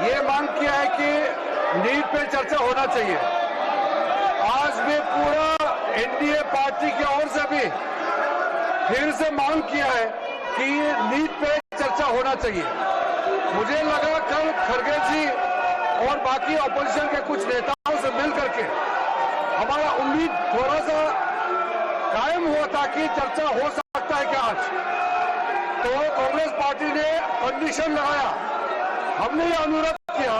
ये मांग किया है कि नीट पे चर्चा होना चाहिए। आज भी पूरा एनडीए पार्टी की ओर से भी फिर से मांग किया है कि नीट पे चर्चा होना चाहिए। मुझे लगा कल खड़गे जी और बाकी ऑपोजिशन के कुछ नेताओं से मिल करके हमारा उम्मीद थोड़ा सा कायम हुआ था कि चर्चा हो सकता है क्या आज। तो कांग्रेस पार्टी ने कंडीशन लगाया, हमने ये अनुरोध किया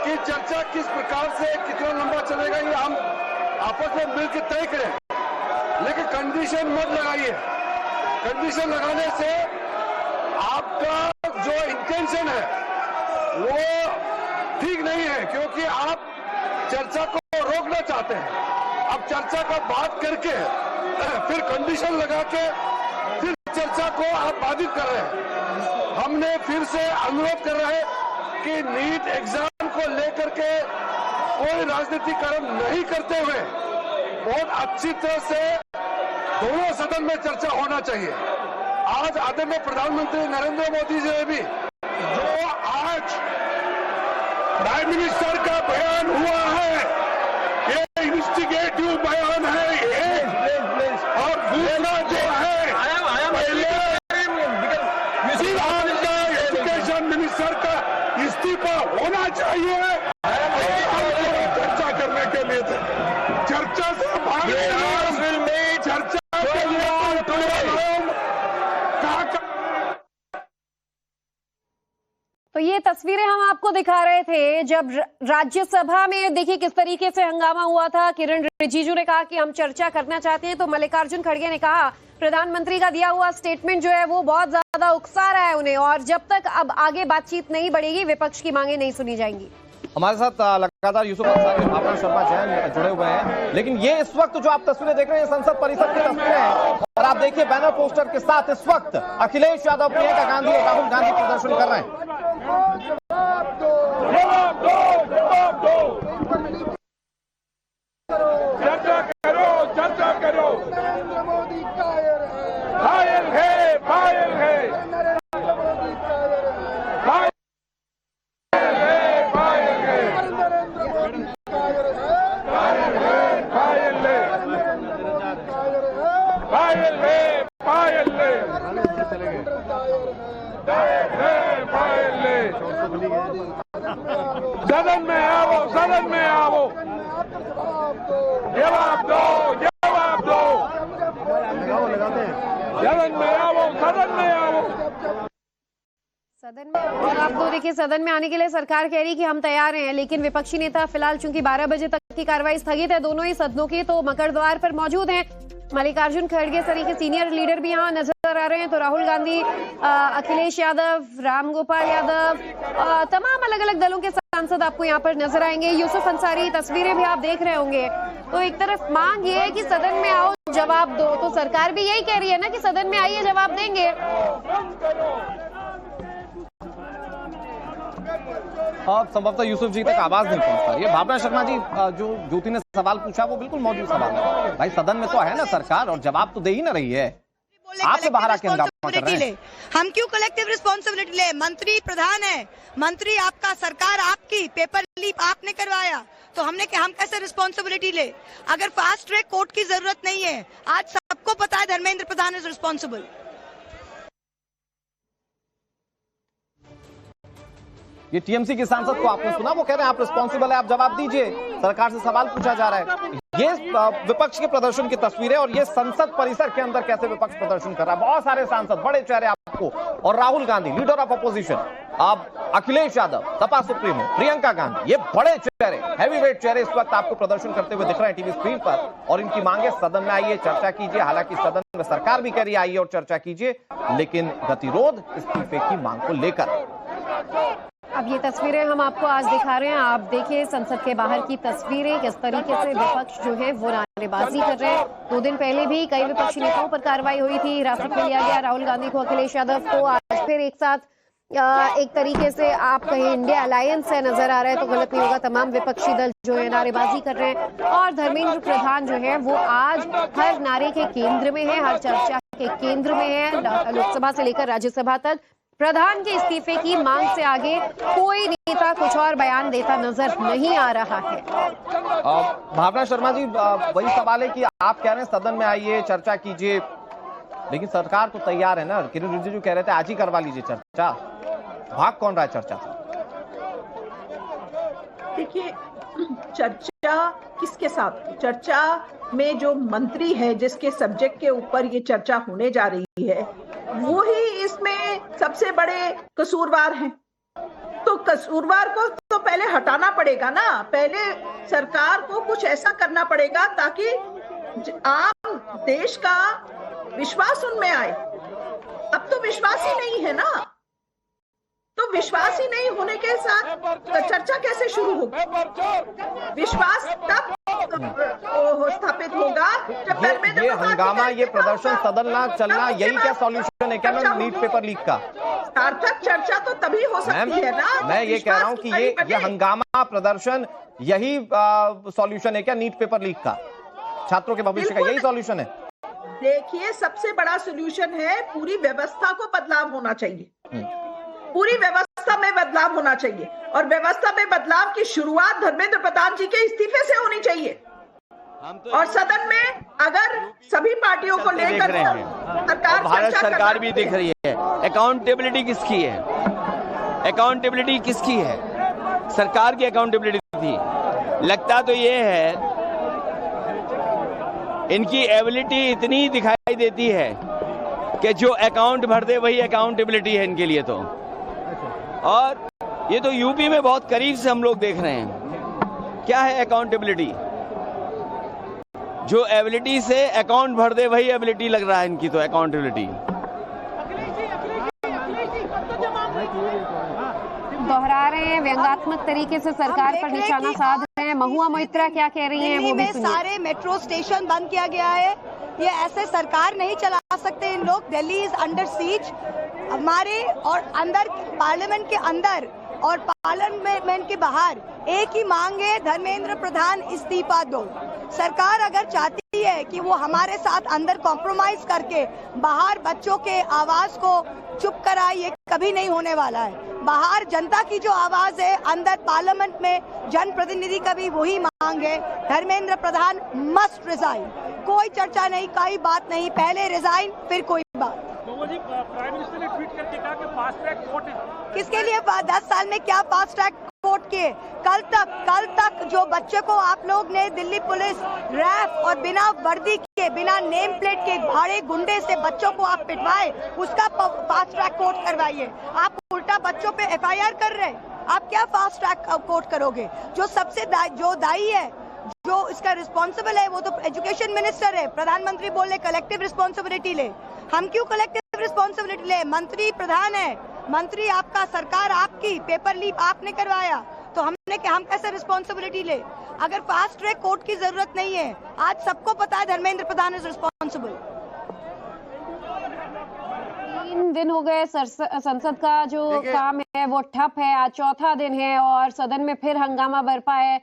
कि चर्चा किस प्रकार से कितना लंबा चलेगा ये हम आपस में मिलकर तय करें, लेकिन कंडीशन मत लगाइए। कंडीशन लगाने से आपका जो इंटेंशन है वो ठीक नहीं है, क्योंकि आप चर्चा को रोकना चाहते हैं। अब चर्चा का बात करके फिर कंडीशन लगा के फिर चर्चा को आप बाधित कर रहे हैं। हमने फिर से अनुरोध कर रहे हैं कि नीट एग्जाम को लेकर के कोई राजनीतिकरण नहीं करते हुए बहुत अच्छी तरह से दोनों सदन में चर्चा होना चाहिए। आज आदरणीय प्रधानमंत्री नरेंद्र मोदी जी ने भी जो आज प्राइम मिनिस्टर का बयान हुआ है, ये इन्वेस्टिगेटिव बयान है ये, और दूसरा जो है एजुकेशन मिनिस्टर का इस्तीफा होना चाहिए। चर्चा करने के लिए चर्चा से चर्चा के लिए तो ये तस्वीरें हम आपको दिखा रहे थे जब राज्यसभा में देखिए किस तरीके से हंगामा हुआ था। किरण रिजिजू ने कहा कि हम चर्चा करना चाहते हैं, तो मल्लिकार्जुन खड़गे ने कहा प्रधानमंत्री का दिया हुआ स्टेटमेंट जो है वो बहुत ज्यादा उकसा रहा है उन्हें, और जब तक अब आगे बातचीत नहीं बढ़ेगी विपक्ष की मांगे नहीं सुनी जाएंगी। हमारे साथ लगातार यूसुफ अंसारी और भावना शर्मा जैन जुड़े हुए हैं, लेकिन ये इस वक्त जो आप तस्वीरें देख रहे हैं संसद परिसर की तस्वीरें हैं, और आप देखिए बैनर पोस्टर के साथ इस वक्त अखिलेश यादव, प्रियंका गांधी और राहुल गांधी प्रदर्शन कर रहे हैं। चर्चा करो, चर्चा करो। नरेंद्र मोदी घायल है, घायल है, नरेंद्र मोदी घायल है, घायल है, नरेंद्र मोदी घायल है, घायल है, घायल है, घायल है, सदन में आओ, सदन में आओ, जवाब दो, जवाब दो, सदन में आओ, सदन में आओ, सदन में। और आपको देखिए सदन में आने के लिए सरकार कह रही कि हम तैयार हैं, लेकिन विपक्षी नेता फिलहाल चूंकि 12 बजे तक की कार्रवाई स्थगित है दोनों ही सदनों की, तो मकर द्वार पर मौजूद हैं। मल्लिकार्जुन खड़गे सरी के सीनियर लीडर भी यहाँ नजर आ रहे हैं, तो राहुल गांधी, अखिलेश यादव, रामगोपाल यादव, तमाम अलग अलग दलों के सांसद आपको यहाँ पर नजर आएंगे। यूसुफ अंसारी, तस्वीरें भी आप देख रहे होंगे। तो एक तरफ मांग ये है कि सदन में आओ, जवाब दो, तो सरकार भी यही कह रही है ना कि सदन में आइए, जवाब देंगे। संभवतः यूसुफ जी तक आवाज नहीं पहुंच पा रही है। भावना शर्मा जी, जो ज्योति ने सवाल पूछा वो बिल्कुल मौजूद सवाल है। भाई सदन में तो है ना सरकार, और जवाब तो दे ही ना रही है, आपसे बाहर आके हंगामा कर रहे हैं। हम क्यों कलेक्टिव रिस्पॉन्सिबिलिटी ले? मंत्री प्रधान है, मंत्री आपका, सरकार आपकी, पेपर लीक आपने करवाया, तो हमने हम कैसे रिस्पॉन्सिबिलिटी ले? अगर फास्ट ट्रैक कोर्ट की जरूरत नहीं है, आज सबको पता है धर्मेंद्र प्रधान इज रिस्पॉन्सिबल। ये टीएमसी के सांसद को आपने सुना, वो कह रहे हैं आप रिस्पॉन्सिबल है, आप जवाब दीजिए, सरकार से सवाल पूछा जा रहा है। ये विपक्ष के प्रदर्शन की तस्वीर है, और ये संसद परिसर के अंदर कैसे विपक्ष प्रदर्शन कर रहा है। बहुत सारे सांसद, बड़े चेहरे आपको, और Rahul Gandhi leader of opposition, अब अखिलेश यादव सपा सुप्रीमो, प्रियंका गांधी, ये बड़े चेहरे, हैवीवेट चेहरे इस वक्त आपको प्रदर्शन करते हुए दिख रहे हैं टीवी स्क्रीन पर, और इनकी मांगे सदन में आइए, चर्चा कीजिए। हालांकि सदन में सरकार भी कह रही है आइए और चर्चा कीजिए, लेकिन गतिरोध इस्तीफे की मांग को लेकर। अब ये तस्वीरें हम आपको आज दिखा रहे हैं, आप देखिए संसद के बाहर की तस्वीरें, किस तरीके से विपक्ष जो है वो नारेबाजी कर रहे हैं। 2 दिन पहले भी कई विपक्षी नेताओं पर कार्रवाई हुई थी, हिरासत में लिया गया राहुल गांधी को, अखिलेश यादव को। आज फिर एक साथ एक तरीके से आप कहें इंडिया अलायंस है, नजर आ रहा है तो गलत नहीं होगा, तमाम विपक्षी दल जो है नारेबाजी कर रहे हैं, और धर्मेंद्र प्रधान जो है वो आज हर नारे के केंद्र में है, हर चर्चा के केंद्र में है। लोकसभा से लेकर राज्यसभा तक प्रधान के इस्तीफे की मांग से आगे कोई नेता कुछ और बयान देता नजर नहीं आ रहा है। भावना शर्मा जी, वही सवाल है कि आप कह रहे हैं सदन में आइए, चर्चा कीजिए, लेकिन सरकार तो तैयार है ना। किरण रिजिजू कह रहे थे आज ही करवा लीजिए चर्चा, भाग कौन रहा है चर्चा से? देखिए, चर्चा किसके साथ? चर्चा में जो मंत्री है जिसके सब्जेक्ट के ऊपर ये चर्चा होने जा रही है, वो ही इसमें सबसे बड़े कसूरवार हैं। तो कसूरवार को तो पहले हटाना पड़ेगा ना। पहले सरकार को कुछ ऐसा करना पड़ेगा ताकि आम देश का विश्वास उनमें आए। अब तो विश्वास ही नहीं है ना, तो विश्वास ही नहीं होने के साथ चर्चा कैसे शुरू होगी? विश्वास तब स्थापित होगा जब धर्मेंद्र ये प्रधान हंगामा, ये प्रदर्शन, सदन ना चलना, यही क्या सॉल्यूशन है क्या मैम नीट पेपर लीक का? सार्थक चर्चा तो तभी हो सकती है ना। मैं ये कह रहा हूं कि ये हंगामा, प्रदर्शन, यही सॉल्यूशन है क्या नीट पेपर लीक का? छात्रों के भविष्य का यही सॉल्यूशन है? देखिए, सबसे बड़ा सॉल्यूशन है पूरी व्यवस्था को बदलाव होना चाहिए। पूरी व्यवस्था में बदलाव होना चाहिए, और व्यवस्था में बदलाव की शुरुआत धर्मेंद्र प्रधान जी के इस्तीफे से होनी चाहिए। और सदन में अगर सभी पार्टियों को लेकर सरकार, भारत सरकार भी दिख रही है। अकाउंटेबिलिटी किसकी है? अकाउंटेबिलिटी किसकी है? सरकार की अकाउंटेबिलिटी थी। लगता तो ये है इनकी एबिलिटी इतनी दिखाई देती है कि जो अकाउंट भर दे वही अकाउंटेबिलिटी है इनके लिए तो। और ये तो यूपी में बहुत करीब से हम लोग देख रहे हैं। क्या है अकाउंटेबिलिटी? जो एबिलिटी से अकाउंट भर दे वही एबिलिटी लग रहा है इनकी तो अकाउंटेबिलिटी। दोहरा रहे हैं, व्यंग्यात्मक तरीके से सरकार पर निशाना साध रहे हैं। महुआ मोइत्रा क्या कह रही हैं वो भी सुनिए। सारे मेट्रो स्टेशन बंद किया गया है। ये ऐसे सरकार नहीं चला सकते इन लोग। Delhi is under seize. हमारे और अंदर पार्लियामेंट के अंदर और पार्लियामेंट के बाहर एक ही मांग है, धर्मेंद्र प्रधान इस्तीफा दो। सरकार अगर चाहती है कि वो हमारे साथ अंदर कॉम्प्रोमाइज करके बाहर बच्चों के आवाज को चुप कराए, ये कभी नहीं होने वाला है। बाहर जनता की जो आवाज है, अंदर पार्लियामेंट में जनप्रतिनिधि का भी वही मांग है। Dharmendra Pradhan must resign. कोई चर्चा नहीं, कोई बात नहीं, पहले रिजाइन फिर कोई बात। प्राइम मिनिस्टर ने ट्वीट करके कहा कि फास्ट ट्रैक कोर्ट किसके लिए? 10 साल में क्या फास्ट ट्रैक कोर्ट किए? कल तक जो बच्चे को आप लोग ने दिल्ली पुलिस रैफ और बिना वर्दी के, बिना नेम प्लेट के भाड़े गुंडे से बच्चों को आप पिटवाए, उसका फास्ट ट्रैक कोर्ट करवाइए। आप उल्टा बच्चों पे FIR कर रहे हैं। आप क्या फास्ट ट्रैक कोर्ट करोगे? जो सबसे जो दायी है, जो इसका रिस्पॉन्सिबल है, वो तो एजुकेशन मिनिस्टर है। प्रधानमंत्री बोले कलेक्टिव रिस्पॉन्सिबिलिटी ले। हम क्यों कलेक्टिव रिस्पॉन्सिबिलिटी ले? मंत्री प्रधान है, मंत्री आपका, सरकार आपकी, पेपर लीक आपने करवाया, तो हमने क्या, हम कैसे रिस्पॉन्सिबिलिटी ले? अगर फास्ट ट्रैक कोर्ट की जरूरत नहीं है, आज सबको पता है धर्मेंद्र प्रधान इज रिस्पॉन्सिबल। 3 दिन हो गए संसद का जो काम है वो ठप है। आज चौथा दिन है और सदन में फिर हंगामा बरपा है।